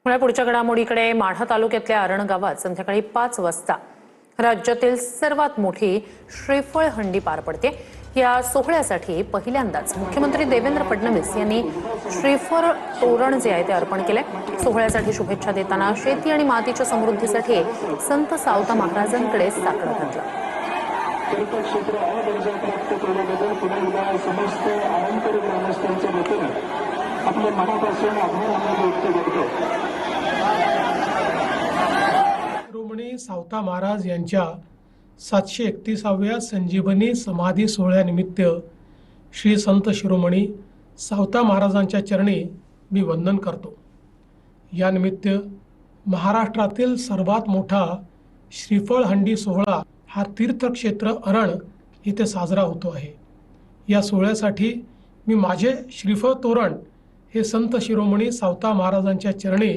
पुढच्या घडामोडीकडे माढा तालुक्यातल्या आरण गावात संध्याकाळी 5 वाजता राज्यातील सर्वात मोठी श्रीफळ हंडी पार पडते। या सोहळ्यासाठी पहिल्यांदाच मुख्यमंत्री देवेंद्र फडणवीस यांनी श्रीफळ तोरण जे आहे ते अर्पण केले। सोहळ्यासाठी शुभेच्छा देताना शेती आणि मातीच्या समृद्धीसाठी संत सावता महाराजांकडे साकडं घातलं। आपल्या मनापासून आभार व्यक्त करतो। शिरोमणी सावता महाराज यांच्या 731व्या संजीवनी समाधी सोहळ्यानिमित्त श्री संत शिरोमणी सावता महाराजांच्या चरणी मी वंदन करतो। या निमित्त महाराष्ट्रातील सर्वात मोठा श्रीफळ हंडी सोहळा हा तीर्थक्षेत्र अरण येथे साजरा होतो आहे। या सोहळ्यासाठी मी माझे श्रीफळ तोरण हे संत शिरोमणी सावता महाराजांच्या चरणी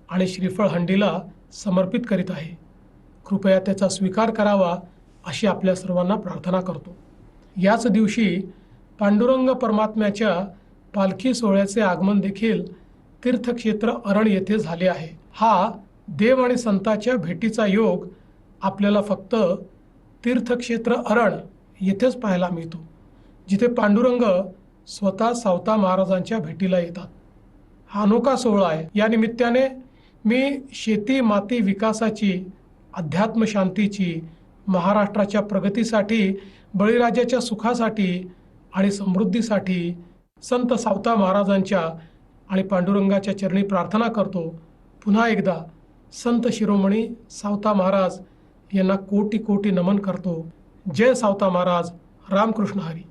आणि श्रीफळ हंडीला समर्पित करीत आहे। कृपया त्याचा स्वीकार करावा अशी आपल्या सर्वांना प्रार्थना करतो। याच दिवशी पांडुरंग परमात्म्याच्या पालखी सोहळ्याचे आगमन देखील तीर्थक्षेत्र अरण येथे झाले आहे। हा देव आणि संतांच्या भेटीचा योग आपल्याला फक्त तीर्थक्षेत्र अरण येथेच पाहायला मिळतो, जिथे पांडुरंग स्वतः सावता महाराजांच्या भेटीला येतात। हा अनोखा सोहळा आहे। या निमित्ताने मी शेती माती विकासाची, अध्यात्म शांतीची, महाराष्ट्राच्या प्रगतीसाठी, बळीराजाच्या सुखासाठी आणि समृद्धीसाठी संत सावता महाराजांच्या आणि पांडुरंगाच्या चरणी प्रार्थना करतो। पुन्हा एकदा संत शिरोमणी सावता महाराज यांना कोटी कोटी नमन करतो। जय सावता महाराज। रामकृष्ण हरी।